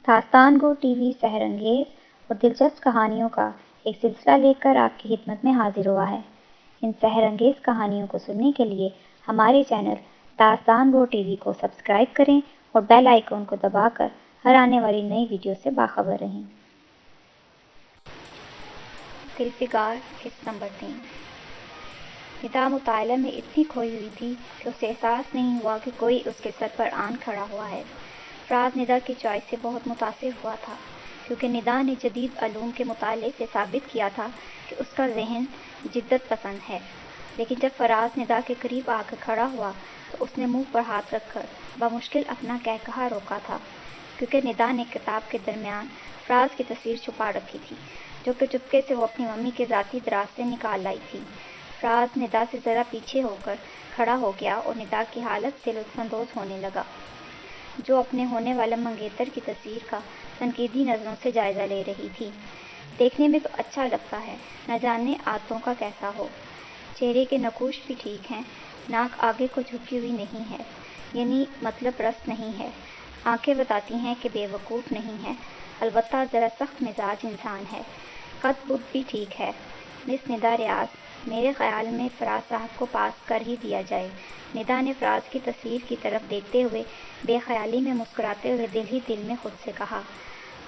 داستان گو T V سحر انگیز اور دلچسپ کہانیوں کا ایک سلسلہ لے کر آپ کی خدمت میں حاضر ہوا ہے۔ ان سحر انگیز کہانیوں کو سننے کے لیے ہمارے چینل داستان گو ٹی وی کو سبسکرائب کریں اور بیل آئیکن کو دبا کر ہر آنے والی نئی ویڈیو سے باخبر رہیں۔ دلفگار قسط نمبر 3۔ ندا مطالعہ میں اتنی کھوئی ہوئی تھی کہ اسے احساس نہیں ہوا کہ کوئی اس کے سر پر آن کھڑا ہوا ہے۔ فراز ندا کی چوائس سے بہت متاثر ہوا تھا، کیونکہ ندا نے جدید علوم کے مطالعے سے ثابت کیا تھا کہ اس کا ذہن جدت پسند ہے۔ لیکن جب فراز ندا کے قریب آ کر کھڑا ہوا تو اس نے منہ پر ہاتھ رکھ کر بمشکل اپنا قہقہہ روکا تھا، کیونکہ ندا نے کتاب کے درمیان فراز کی تصویر چھپا رکھی تھی، جو کہ چپکے سے وہ اپنی ممی کے ذاتی دراز سے نکال لائی تھی۔ فراز ندا سے ذرا پیچھے ہو کر کھڑا ہو گیا اور ندا کی حالت سے لطف اندوز ہونے لگا، جو اپنے ہونے والے منگیتر کی تصویر کا تنقیدی نظروں سے جائزہ لے رہی تھی۔ دیکھنے میں تو اچھا لگتا ہے، نہ جانے عادتوں کا کیسا ہو۔ چہرے کے نقوش بھی ٹھیک ہیں، ناک آگے کو جھکی ہوئی نہیں ہے، یعنی مطلب رست نہیں ہے۔ آنکھیں بتاتی ہیں کہ بے وقوف نہیں ہے، البتہ ذرا سخت مزاج انسان ہے۔ قد بد بھی ٹھیک ہے۔ مس ندا ریاض، میرے خیال میں فراز صاحب کو پاس کر ہی دیا جائے۔ ندا نے فراز کی تصویر کی طرف دیکھتے ہوئے بے خیالی میں مسکراتے ہوئے دل ہی دل میں خود سے کہا۔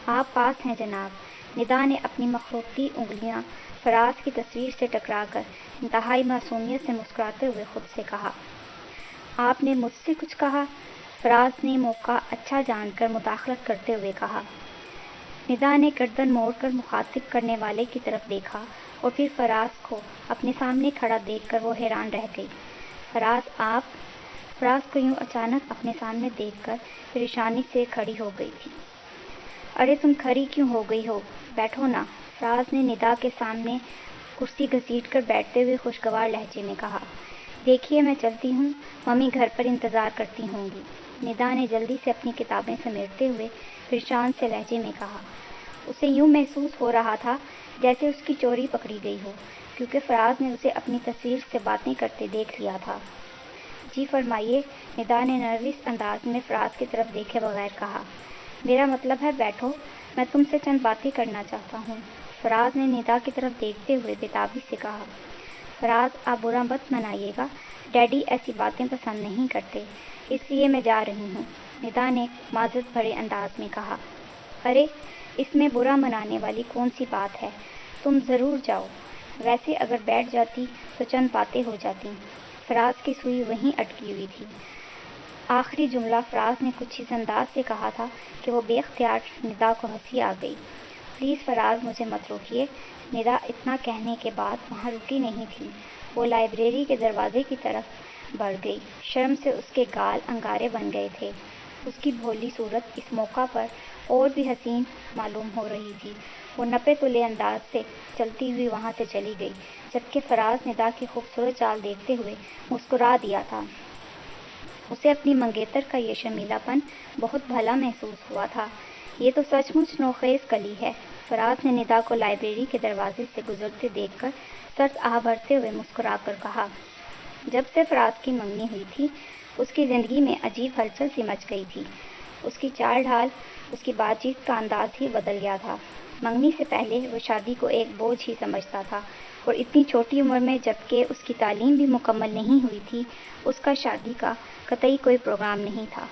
آپ پاس ہیں جناب۔ ندا نے اپنی مخروطی انگلیاں فراز کی تصویر سے ٹکرا کر انتہائی معصومیت سے مسکراتے ہوئے خود سے کہا۔ آپ نے مجھ سے کچھ کہا؟ فراز نے موقع اچھا جان کر مداخلت کرتے ہوئے کہا۔ ندا نے گردن موڑ کر مخاطب کرنے والے کی طرف دیکھا اور پھر فراز کو اپنے سامنے کھڑا دیکھ کر وہ حیران رہ گئی۔ فراز، آپ؟ فراز کو یوں اچانک اپنے سامنے دیکھ کر پریشانی سے کھڑی ہو گئی تھی۔ ارے تم کھڑی کیوں ہو گئی ہو؟ بیٹھو نا، فراز نے ندا کے سامنے کرسی گھسیٹ کر بیٹھتے ہوئے خوشگوار لہجے میں کہا۔ دیکھیے میں چلتی ہوں، ممی گھر پر انتظار کرتی ہوں گی، ندا نے جلدی سے اپنی کتابیں سمیٹتے ہوئے پریشان سے لہجے میں کہا۔ اسے یوں محسوس ہو رہا تھا جیسے اس کی چوری پکڑی گئی ہو، کیونکہ فراز نے اسے اپنی تصویر سے باتیں کرتے دیکھ لیا تھا۔ جی فرمائیے، ندا نے نروس انداز میں فراز کی طرف دیکھے بغیر کہا۔ میرا مطلب ہے بیٹھو، میں تم سے چند باتیں کرنا چاہتا ہوں، فراز نے ندا کی طرف دیکھتے ہوئے بےتابی سے کہا۔ فراز، آپ برا مت منائیے گا، ڈیڈی ایسی باتیں پسند نہیں کرتے، اس لیے میں جا رہی ہوں، ندا نے معذرت بھرے انداز میں کہا۔ ارے اس میں برا منانے والی کون سی بات ہے، تم ضرور جاؤ، ویسے اگر بیٹھ جاتی تو چند باتیں ہو جاتی۔ فراز کی سوئی وہیں اٹکی ہوئی تھی۔ آخری جملہ فراز نے کچھ اس انداز سے کہا تھا کہ وہ بے اختیار ندا کو ہنسی آ گئی۔ پلیز فراز، مجھے مت روکیے۔ ندا اتنا کہنے کے بعد وہاں رکی نہیں تھی، وہ لائبریری کے دروازے کی طرف بڑھ گئی۔ شرم سے اس کے گال انگارے بن گئے تھے۔ اس کی بھولی صورت اس موقع پر اور بھی حسین معلوم ہو رہی تھی۔ وہ نپے تلے انداز سے چلتی ہوئی وہاں سے چلی گئی، جبکہ فراز ندا کی خوبصورت چال دیکھتے ہوئے مسکرا دیا تھا۔ اسے اپنی منگیتر کا یہ شرمیلا پن بہت بھلا محسوس ہوا تھا۔ یہ تو سچ مچ نوخیز کلی ہے، فراز نے ندا کو لائبریری کے دروازے سے گزرتے دیکھ کر سرد آہ بھرتے ہوئے مسکرا کر کہا۔ جب سے فراز کی منگنی ہوئی تھی، اس کی زندگی میں عجیب ہلچل سی مچ گئی تھی۔ اس کی چال ڈھال، اس کی بات چیت کا انداز ہی بدل گیا تھا۔ منگنی سے پہلے وہ شادی کو ایک بوجھ ہی سمجھتا تھا، اور اتنی چھوٹی عمر میں جبکہ اس کی تعلیم بھی مکمل نہیں ہوئی تھی، اس کا شادی کا قطعی کوئی پروگرام نہیں تھا۔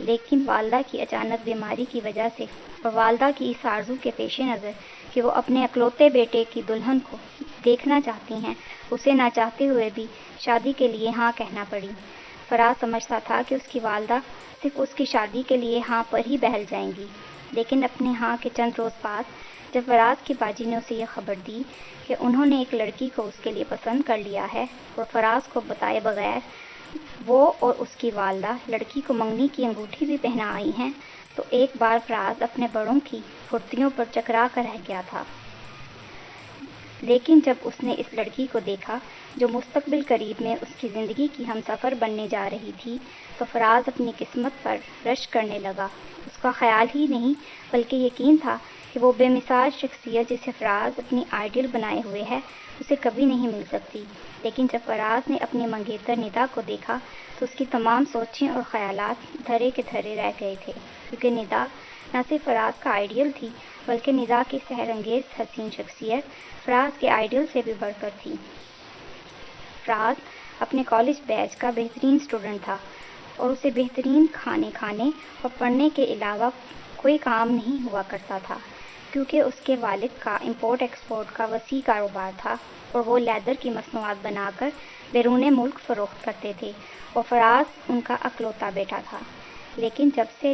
لیکن والدہ کی اچانک بیماری کی وجہ سے اور والدہ کی اس آرزو کے پیش نظر کہ وہ اپنے اکلوتے بیٹے کی دلہن کو دیکھنا چاہتی ہیں، اسے نہ چاہتے ہوئے بھی شادی کے لیے ہاں کہنا پڑی۔ فراز سمجھتا تھا کہ اس کی والدہ صرف اس کی شادی کے لیے ہاں پر ہی بہل جائیں گی، لیکن اپنے ہاں کے چند روز بعد جب فراز کی باجی نے اسے یہ خبر دی کہ انہوں نے ایک لڑکی کو اس کے لیے پسند کر لیا ہے اور فراز کو بتائے بغیر وہ اور اس کی والدہ لڑکی کو منگنی کی انگوٹھی بھی پہنا آئی ہیں، تو ایک بار فراز اپنے بڑوں کی پھرتیوں پر چکرا کر رہ گیا تھا۔ لیکن جب اس نے اس لڑکی کو دیکھا جو مستقبل قریب میں اس کی زندگی کی ہمسفر بننے جا رہی تھی، تو فراز اپنی قسمت پر رشک کرنے لگا۔ اس کا خیال ہی نہیں بلکہ یقین تھا کہ وہ بے مثال شخصیت جسے فراز اپنی آئیڈیل بنائے ہوئے ہے، اسے کبھی نہیں مل سکتی۔ لیکن جب فراز نے اپنی منگیتر ندا کو دیکھا تو اس کی تمام سوچیں اور خیالات دھرے کے دھرے رہ گئے تھے، کیونکہ ندا نہ صرف فراز کا آئیڈیل تھی بلکہ ندا کی سحر انگیز حسین شخصیت فراز کے آئیڈیل سے بھی بڑھ کر تھی۔ فراز اپنے کالج بیچ کا بہترین اسٹوڈنٹ تھا اور اسے بہترین کھانے اور پڑھنے کے علاوہ کوئی کام نہیں ہوا کرتا تھا، کیونکہ اس کے والد کا امپورٹ ایکسپورٹ کا وسیع کاروبار تھا اور وہ لیدر کی مصنوعات بنا کر بیرون ملک فروخت کرتے تھے اور فراز ان کا اکلوتا بیٹا تھا۔ لیکن جب سے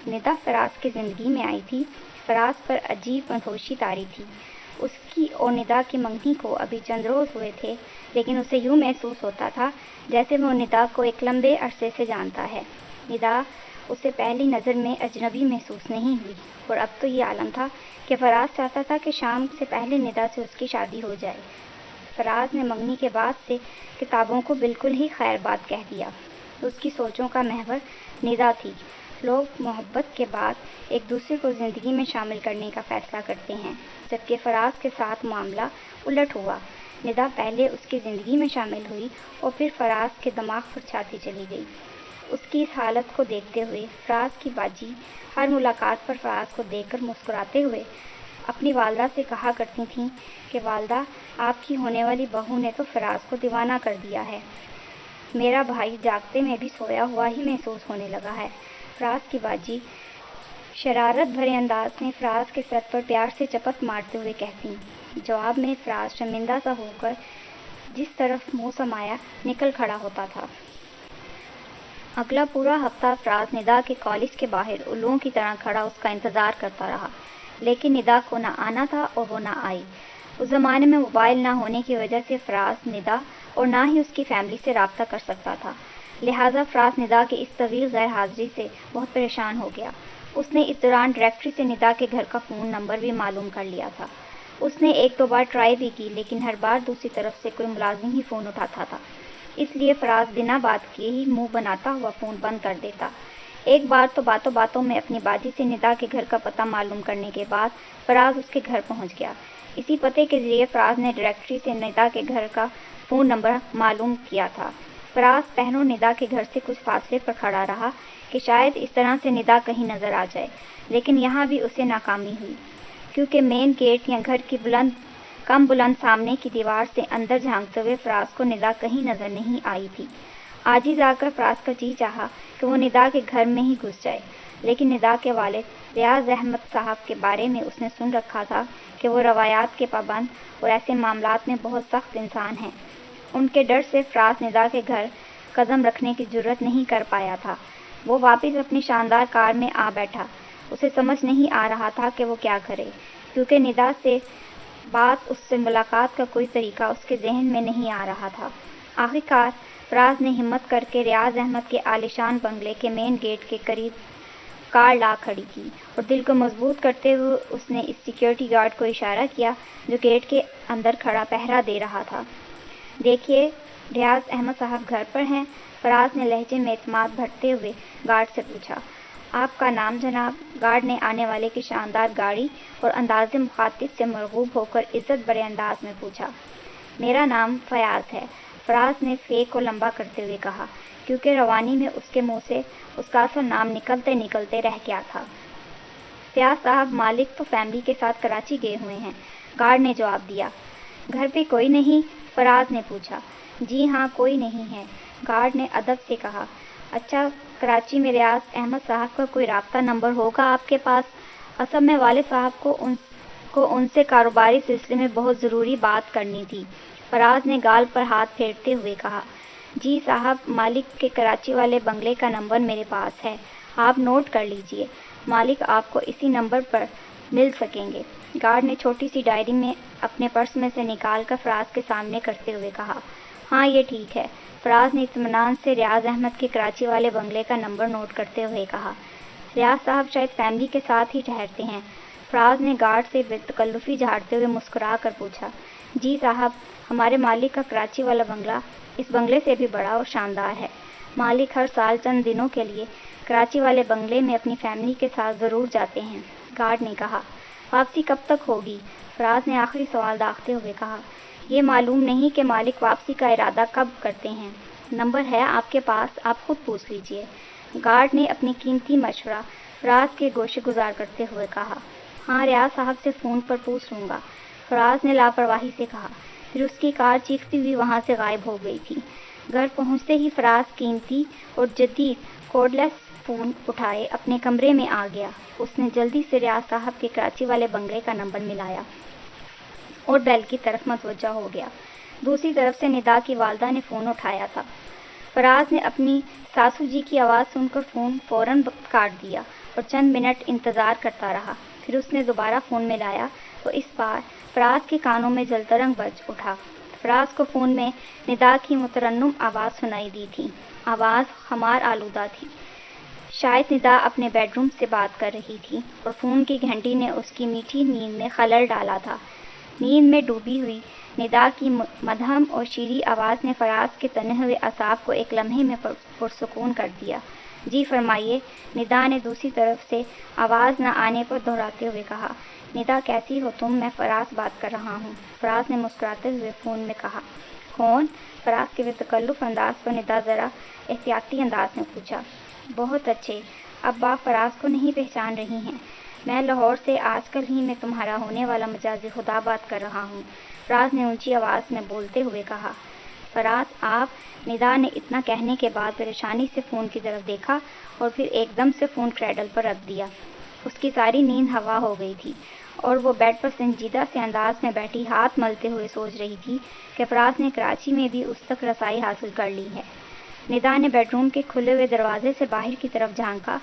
ندا فراز کی زندگی میں آئی تھی، فراز پر عجیب مدہوشی طاری تھی۔ اس کی اور ندا کی منگنی کو ابھی چند روز ہوئے تھے، لیکن اسے یوں محسوس ہوتا تھا جیسے وہ ندا کو ایک لمبے عرصے سے جانتا ہے۔ ندا اسے پہلی نظر میں اجنبی محسوس نہیں ہوئی اور اب تو یہ عالم تھا کہ فراز چاہتا تھا کہ شام سے پہلے ندا سے اس کی شادی ہو جائے۔ فراز نے منگنی کے بعد سے کتابوں کو بالکل ہی خیر بات کہہ دیا۔ اس کی سوچوں کا محور ندا تھی۔ لوگ محبت کے بعد ایک دوسرے کو زندگی میں شامل کرنے کا فیصلہ کرتے ہیں، جبکہ فراز کے ساتھ معاملہ الٹ ہوا۔ ندا پہلے اس کی زندگی میں شامل ہوئی اور پھر فراز کے دماغ پر چھاتی چلی گئی۔ اس کی اس حالت کو دیکھتے ہوئے فراز کی باجی ہر ملاقات پر فراز کو دیکھ کر مسکراتے ہوئے اپنی والدہ سے کہا کرتی تھیں کہ والدہ، آپ کی ہونے والی بہو نے تو فراز کو دیوانہ کر دیا ہے۔ میرا بھائی جاگتے میں بھی سویا ہوا ہی محسوس ہونے لگا ہے۔ فراز کی باجی شرارت بھرے انداز میں فراز کے سر پر پیار سے چپت مارتے ہوئے کہتی۔ جواب میں فراز شرمندہ سا ہو کر جس طرف منہ سمایا نکل کھڑا ہوتا تھا۔ اگلا پورا ہفتہ فراز ندا کے کالج کے باہر الوؤں کی طرح کھڑا اس کا انتظار کرتا رہا، لیکن ندا کو نہ آنا تھا اور وہ نہ آئی۔ اس زمانے میں موبائل نہ ہونے کی وجہ سے فراز ندا اور نہ ہی اس کی فیملی سے رابطہ کر سکتا تھا، لہٰذا فراز ندا کی اس طویل غیر حاضری سے بہت پریشان ہو گیا۔ اس نے اس دوران ڈائریکٹری سے ندا کے گھر کا فون نمبر بھی معلوم کر لیا تھا۔ اس نے ایک دو بار ٹرائی بھی کی، لیکن ہر بار دوسری طرف سے کوئی ملازم ہی فون اٹھاتا تھا، اس لیے فراز بنا بات کیے ہی منہ بناتا ہوا فون بند کر دیتا۔ ایک بار تو باتوں باتوں میں اپنی باجی سے ندا کے گھر کا پتہ معلوم کرنے کے بعد فراز اس کے گھر پہنچ گیا۔ اسی پتے کے ذریعے فراز نے ڈائریکٹری سے ندا کے گھر کا فون نمبر معلوم کیا تھا۔ فراز پہنوں ندا کے گھر سے کچھ فاصلے پر کھڑا رہا کہ شاید اس طرح سے ندا کہیں نظر آ جائے، لیکن یہاں بھی اسے ناکامی ہوئی، کیونکہ مین گیٹ یا گھر کی کم بلند سامنے کی دیوار سے اندر جھانکتے ہوئے فراز کو ندا کہیں نظر نہیں آئی تھی۔ عاجز آ کر فراز کا جی چاہا کہ وہ ندا کے گھر میں ہی گھس جائے، لیکن ندا کے والد ریاض احمد صاحب کے بارے میں اس نے سن رکھا تھا کہ وہ روایات کے پابند اور ایسے معاملات میں بہت سخت انسان ہیں۔ ان کے ڈر سے فراز ندا کے گھر قدم رکھنے کی جرأت نہیں کر پایا تھا۔ وہ واپس اپنی شاندار کار میں آ بیٹھا۔ اسے سمجھ نہیں آ رہا تھا کہ وہ کیا کرے، کیونکہ ندا سے بات، اس سے ملاقات کا کوئی طریقہ اس کے ذہن میں نہیں آ رہا تھا۔ آخرکار فراز نے ہمت کر کے ریاض احمد کے عالیشان بنگلے کے مین گیٹ کے قریب کار لا کھڑی کی اور دل کو مضبوط کرتے ہوئے اس نے اس سیکیورٹی گارڈ کو اشارہ کیا جو گیٹ کے اندر کھڑا پہرا دے رہا تھا۔ دیکھیے، ریاض احمد صاحب گھر پر ہیں؟ فراز نے لہجے میں اعتماد بھرتے ہوئے گارڈ سے پوچھا۔ آپ کا نام جناب؟ گارڈ نے آنے والے کی شاندار گاڑی اور انداز مخاطب سے مرغوب ہو کر عزت بڑے انداز میں پوچھا۔ میرا نام فیاض ہے، فراز نے فے کو لمبا کرتے ہوئے کہا، کیونکہ روانی میں اس کے منہ سے اس کا اصل نام نکلتے نکلتے رہ گیا تھا۔ فیاض صاحب، مالک تو فیملی کے ساتھ کراچی گئے ہوئے ہیں، گارڈ نے جواب دیا۔ گھر پہ کوئی نہیں؟ فراز نے پوچھا۔ جی ہاں، کوئی نہیں ہے، گارڈ نے ادب سے کہا۔ اچھا، کراچی میں ریاض احمد صاحب کا کوئی رابطہ نمبر ہوگا آپ کے پاس؟ اصل میں والد صاحب کو ان سے کاروباری سلسلے میں بہت ضروری بات کرنی تھی، فراز نے گال پر ہاتھ پھیرتے ہوئے کہا۔ جی صاحب، مالک کے کراچی والے بنگلے کا نمبر میرے پاس ہے، آپ نوٹ کر لیجئے، مالک آپ کو اسی نمبر پر مل سکیں گے، گارڈ نے چھوٹی سی ڈائری میں اپنے پرس میں سے نکال کر فراز کے سامنے کرتے ہوئے کہا۔ ہاں، یہ ٹھیک ہے، فراز نے اطمینان سے ریاض احمد کے کراچی والے بنگلے کا نمبر نوٹ کرتے ہوئے کہا۔ ریاض صاحب شاید فیملی کے ساتھ ہی ٹھہرتے ہیں، فراز نے گارڈ سے بے تکلفی جھاڑتے ہوئے مسکرا کر پوچھا۔ جی صاحب، ہمارے مالک کا کراچی والا بنگلہ اس بنگلے سے بھی بڑا اور شاندار ہے، مالک ہر سال چند دنوں کے لیے کراچی والے بنگلے میں اپنی فیملی کے ساتھ ضرور جاتے ہیں، گارڈ نے کہا۔ واپسی کب تک ہوگی؟ فراز نے آخری سوال داغتے ہوئے کہا۔ یہ معلوم نہیں کہ مالک واپسی کا ارادہ کب کرتے ہیں، نمبر ہے آپ کے پاس، آپ خود پوچھ لیجئے، گارڈ نے اپنی قیمتی مشورہ فراز کے گوشے گزار کرتے ہوئے کہا۔ ہاں، ریاض صاحب سے فون پر پوچھ لوں گا، فراز نے لاپرواہی سے کہا۔ پھر اس کی کار چیختی ہوئی وہاں سے غائب ہو گئی تھی۔ گھر پہنچتے ہی فراز قیمتی اور جدید کوڈ لیس فون اٹھائے اپنے کمرے میں آ گیا۔ اس نے جلدی سے ریاض صاحب کے کراچی والے بنگلے کا نمبر ملایا اور بیل کی طرف متوجہ ہو گیا۔ دوسری طرف سے ندا کی والدہ نے فون اٹھایا تھا۔ فراز نے اپنی ساسو جی کی آواز سن کر فون فوراً کاٹ دیا اور چند منٹ انتظار کرتا رہا۔ پھر اس نے دوبارہ فون ملایا تو اس بار فراز کے کانوں میں جلترنگ بج اٹھا۔ فراز کو فون میں ندا کی مترنم آواز سنائی دی تھی۔ آواز خمار آلودہ تھی۔ شاید ندا اپنے بیڈ روم سے بات کر رہی تھی اور فون کی گھنٹی نے اس کی میٹھی نیند میں خلل ڈالا تھا۔ نیند میں ڈوبی ہوئی ندا کی مدھم اور شیریں آواز نے فراز کے تنے ہوئے اعصاب کو ایک لمحے میں پرسکون کر دیا۔ جی فرمائیے، ندا نے دوسری طرف سے آواز نہ آنے پر دہراتے ہوئے کہا۔ ندا کیسی ہو تم؟ میں فراز بات کر رہا ہوں، فراز نے مسکراتے ہوئے فون میں کہا۔ کون؟ فراز کے بے تکلف انداز پر ندا ذرا احتیاطی انداز میں پوچھا۔ بہت اچھے، اب آپ فراز کو نہیں پہچان رہی ہیں؟ میں لاہور سے آج کل ہی میں تمہارا ہونے والا مجاز خدا بات کر رہا ہوں، فراز نے اونچی آواز میں بولتے ہوئے کہا۔ فراز آپ؟ ندا نے اتنا کہنے کے بعد پریشانی سے فون کی طرف دیکھا اور پھر ایک دم سے فون کریڈل پر رکھ دیا۔ اس کی ساری نیند ہوا ہو گئی تھی اور وہ بیڈ پر سنجیدہ سے انداز میں بیٹھی ہاتھ ملتے ہوئے سوچ رہی تھی کہ فراز نے کراچی میں بھی اس تک رسائی حاصل کر لی ہے۔ ندا نے بیڈ روم کے کھلے ہوئے دروازے سے باہر کی طرف جھانکا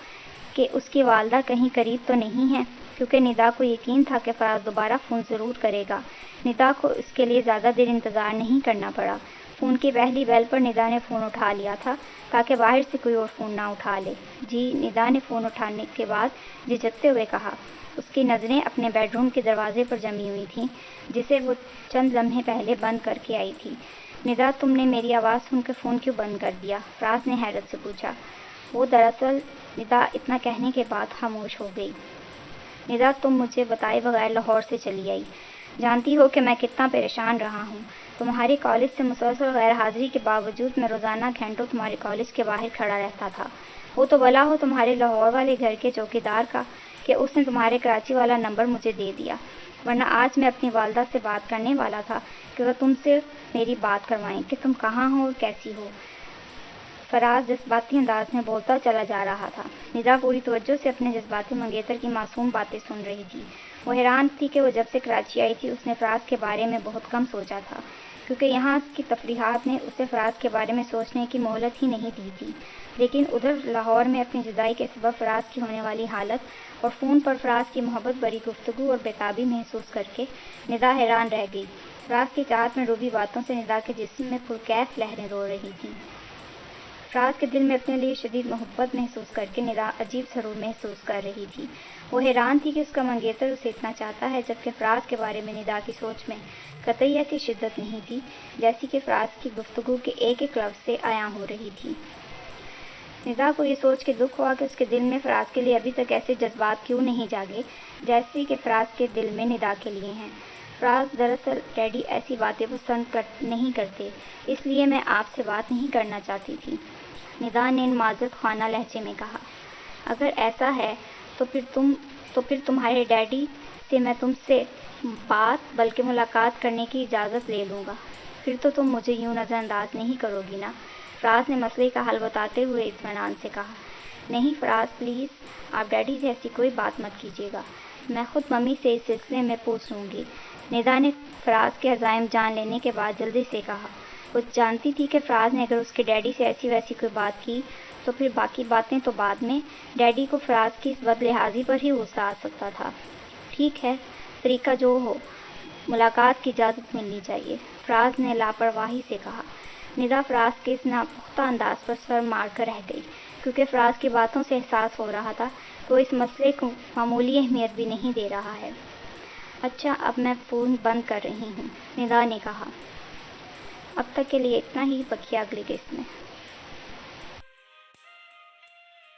کہ اس کی والدہ کہیں قریب تو نہیں ہے، کیونکہ ندا کو یقین تھا کہ فراز دوبارہ فون ضرور کرے گا۔ ندا کو اس کے لیے زیادہ دیر انتظار نہیں کرنا پڑا۔ فون کی پہلی بیل پر ندا نے فون اٹھا لیا تھا تاکہ باہر سے کوئی اور فون نہ اٹھا لے۔ جی، ندا نے فون اٹھانے کے بعد جھجکتے ہوئے کہا۔ اس کی نظریں اپنے بیڈ روم کے دروازے پر جمی ہوئی تھیں جسے وہ چند لمحے پہلے بند کر کے آئی تھی۔ ندا، تم نے میری آواز سن کر فون کیوں بند کر دیا؟ فراز نے حیرت سے پوچھا۔ وہ دراصل، ندا اتنا کہنے کے بعد خاموش ہو گئی۔ ندا، تم مجھے بتائے بغیر لاہور سے چلی آئی۔ جانتی ہو کہ میں کتنا پریشان رہا ہوں۔ تمہاری کالج سے مسلسل غیر حاضری کے باوجود میں روزانہ گھنٹوں تمہارے کالج کے باہر کھڑا رہتا تھا۔ وہ تو بلا ہو تمہارے لاہور والے گھر کے چوکیدار کا کہ اس نے تمہارے کراچی والا نمبر مجھے دے دیا، ورنہ آج میں اپنی والدہ سے بات کرنے والا تھا کہ وہ تم سے میری بات کروائیں کہ تم کہاں ہو اور کیسی ہو۔ فراز جذباتی انداز میں بولتا چلا جا رہا تھا۔ ندا پوری توجہ سے اپنے جذباتی منگیتر کی معصوم باتیں سن رہی تھی۔ وہ حیران تھی کہ وہ جب سے کراچی آئی تھی اس نے فراز کے بارے میں بہت کم سوچا تھا، کیونکہ یہاں کی تفریحات نے اسے فراز کے بارے میں سوچنے کی مہلت ہی نہیں دی تھی۔ لیکن ادھر لاہور میں اپنی جدائی کے سبب فراز کی ہونے والی حالت اور فون پر فراز کی محبت بھری گفتگو اور بےتابی محسوس کر کے ندا حیران رہ گئی۔ فراز کی چاہت میں ڈوبی باتوں سے ندا کے جسم میں پرکیف لہریں دوڑ رہی تھیں۔ فراز کے دل میں اپنے لیے شدید محبت محسوس کر کے ندا عجیب سرور محسوس کر رہی تھی۔ وہ حیران تھی کہ اس کا منگیتر اسے اتنا چاہتا ہے، جبکہ فراز کے بارے میں ندا کی سوچ میں قطعی ایسی شدت نہیں تھی جیسی کہ فراز کی گفتگو کے ایک ایک لفظ سے عیاں ہو رہی تھی۔ ندا کو یہ سوچ کے دکھ ہوا کہ اس کے دل میں فراز کے لیے ابھی تک ایسے جذبات کیوں نہیں جاگے جیسے کہ فراز کے دل میں ندا کے لیے ہیں۔ فراز، دراصل ڈیڈی ایسی باتیں پسند نہیں کرتے، اس لیے میں آپ سے بات نہیں کرنا چاہتی تھی، ندا نے معذرت خانہ لہجے میں کہا۔ اگر ایسا ہے تو پھر تمہارے ڈیڈی سے میں تم سے بات بلکہ ملاقات کرنے کی اجازت لے لوں گا۔ پھر تو تم مجھے یوں نظر انداز نہیں کرو گی نا؟ فراز نے مسئلے کا حل بتاتے ہوئے اطمینان سے کہا۔ نہیں فراز، پلیز آپ ڈیڈی سے ایسی کوئی بات مت کیجیے گا، میں خود ممی سے اس سلسلے میں پوچھ لوں گی، ندا نے فراز کے عزائم جان لینے کے بعد جلدی سے کہا۔ وہ جانتی تھی کہ فراز نے اگر اس کے ڈیڈی سے ایسی ویسی کوئی بات کی تو پھر باقی باتیں تو بعد میں، ڈیڈی کو فراز کی اس بد لحاظی پر ہی غصہ آ سکتا تھا۔ ٹھیک ہے، طریقہ جو ہو، ملاقات کی اجازت ملنی چاہیے، فراز نے لاپرواہی سے کہا۔ ندا فراز کے اس ناپختہ انداز پر سر مار کر رہ گئی، کیونکہ فراز کی باتوں سے احساس ہو رہا تھا کہ وہ اس مسئلے کو معمولی اہمیت بھی نہیں دے رہا ہے۔ اچھا، اب میں فون بند کر رہی ہوں، ندا نے کہا۔ اب تک کے لیے اتنا ہی، بقیہ اگلی قسط میں۔